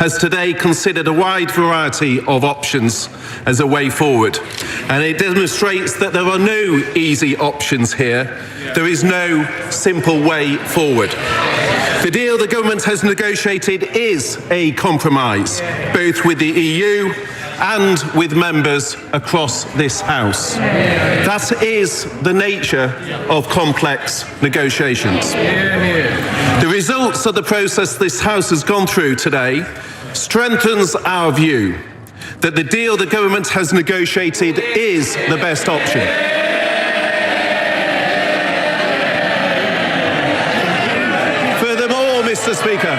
has today considered a wide variety of options as a way forward, and it demonstrates that there are no easy options here. There is no simple way forward. The deal the government has negotiated is a compromise, both with the EU and with members across this House. That is the nature of complex negotiations. The results of the process this House has gone through today strengthens our view that the deal the government has negotiated is the best option. Furthermore, Mr. Speaker,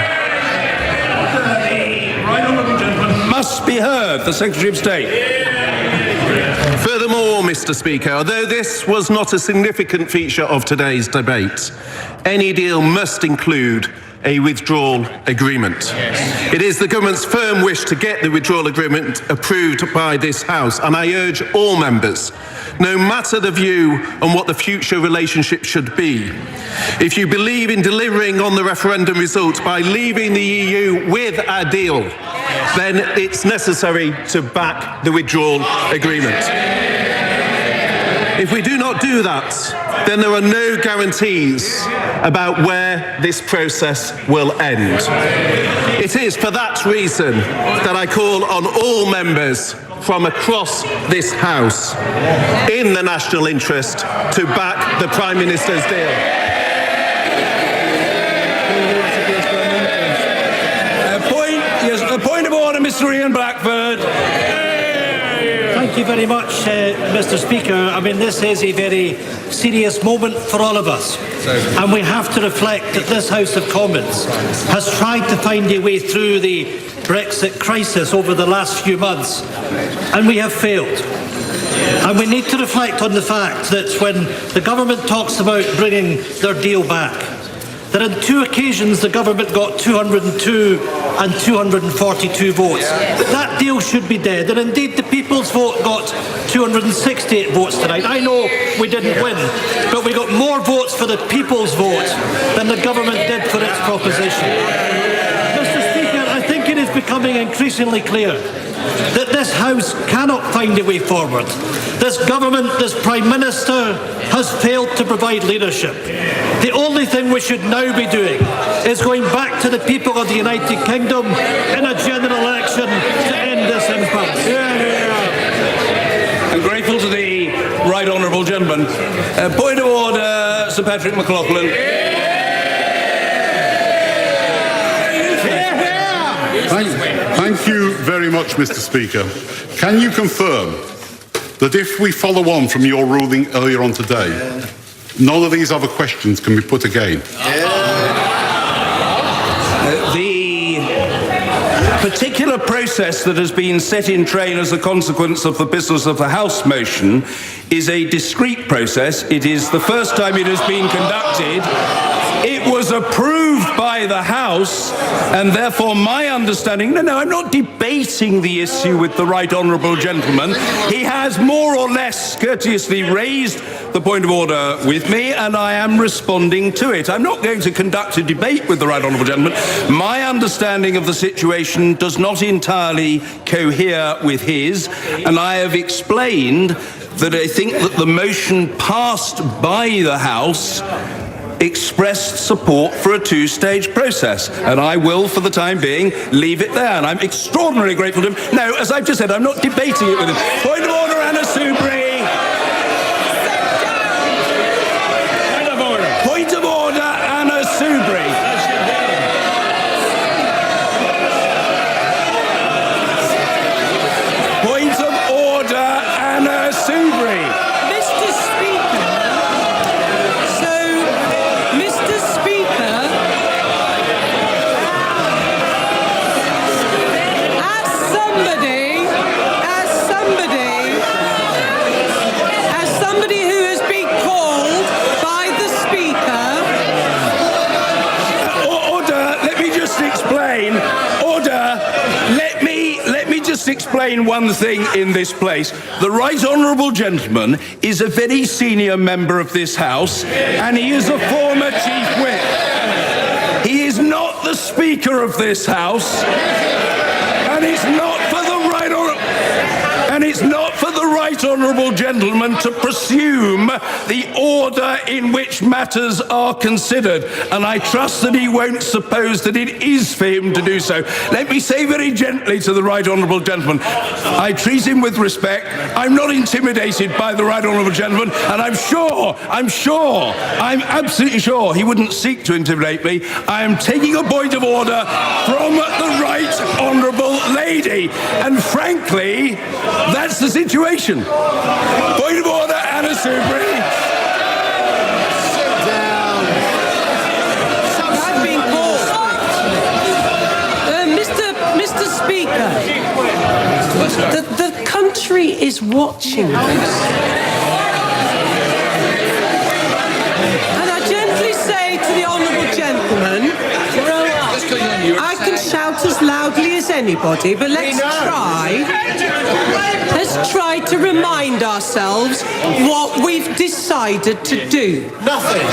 must be heard. The Secretary of State. Furthermore, Mr. Speaker, although this was not a significant feature of today's debate, any deal must include a withdrawal agreement. It is the government's firm wish to get the withdrawal agreement approved by this House, and I urge all members, no matter the view on what the future relationship should be, if you believe in delivering on the referendum result by leaving the EU with a deal, then it's necessary to back the withdrawal agreement. If we do not do that, then there are no guarantees about where this process will end. It is for that reason that I call on all members from across this House, in the national interest, to back the Prime Minister's deal. A point of order, Mr. Ian Blackford. Thank you very much, Mr. Speaker. I mean, this is a very serious moment for all of us. And we have to reflect that this House of Commons has tried to find a way through the Brexit crisis over the last few months, and we have failed. And we need to reflect on the fact that when the government talks about bringing their deal back, that on two occasions the government got 202 and 242 votes. That deal should be dead, and indeed the People's Vote got 268 votes tonight. I know we didn't win, but we got more votes for the People's Vote than the government did for its proposition. Mr. Speaker, I think it is becoming increasingly clear that this House cannot find a way forward. This government, this Prime Minister, has failed to provide leadership. The only thing we should now be doing is going back to the people of the United Kingdom in a general election to end this impasse. I'm grateful to the right honourable gentleman. Point of order, Sir Patrick McLaughlin. Thank you very much, Mr. Speaker. Can you confirm that if we follow on from your ruling earlier on today, none of these other questions can be put again? The particular process that has been set in train as a consequence of the business of the House motion is a discrete process. It is the first time it has been conducted. It was approved by the House, and therefore my understanding... No, I'm not debating the issue with the right honourable gentleman. He has more or less courteously raised the point of order with me, and I am responding to it. I'm not going to conduct a debate with the right honourable gentleman. My understanding of the situation does not entirely cohere with his, and I have explained that I think that the motion passed by the House expressed support for a two-stage process, and I will, for the time being, leave it there. And I'm extraordinarily grateful to him. No, as I've just said, I'm not debating it with him. Point of order, Anna Soubry. Point of order, Anna Soubry. Point of order, Anna Soubry. Explain one thing in this place. The right honourable gentleman is a very senior member of this House, and he is a former Chief Whip. He is not the Speaker of this House. And it's not for the right honourable gentleman to presume the order in which matters are considered, and I trust that he won't suppose that it is for him to do so. Let me say very gently to the right honourable gentleman, I treat him with respect. I'm not intimidated by the right honourable gentleman, and I'm absolutely sure he wouldn't seek to intimidate me. I am taking a point of order from the right honourable lady, and frankly, that's the situation. Point of order, Anna Soubry. I've been called. Mr. Speaker, the country is watching this. And I gently say to the honourable gentleman, I can shout as loudly as anybody, but let's try to remind ourselves what we've decided to do. Nothing.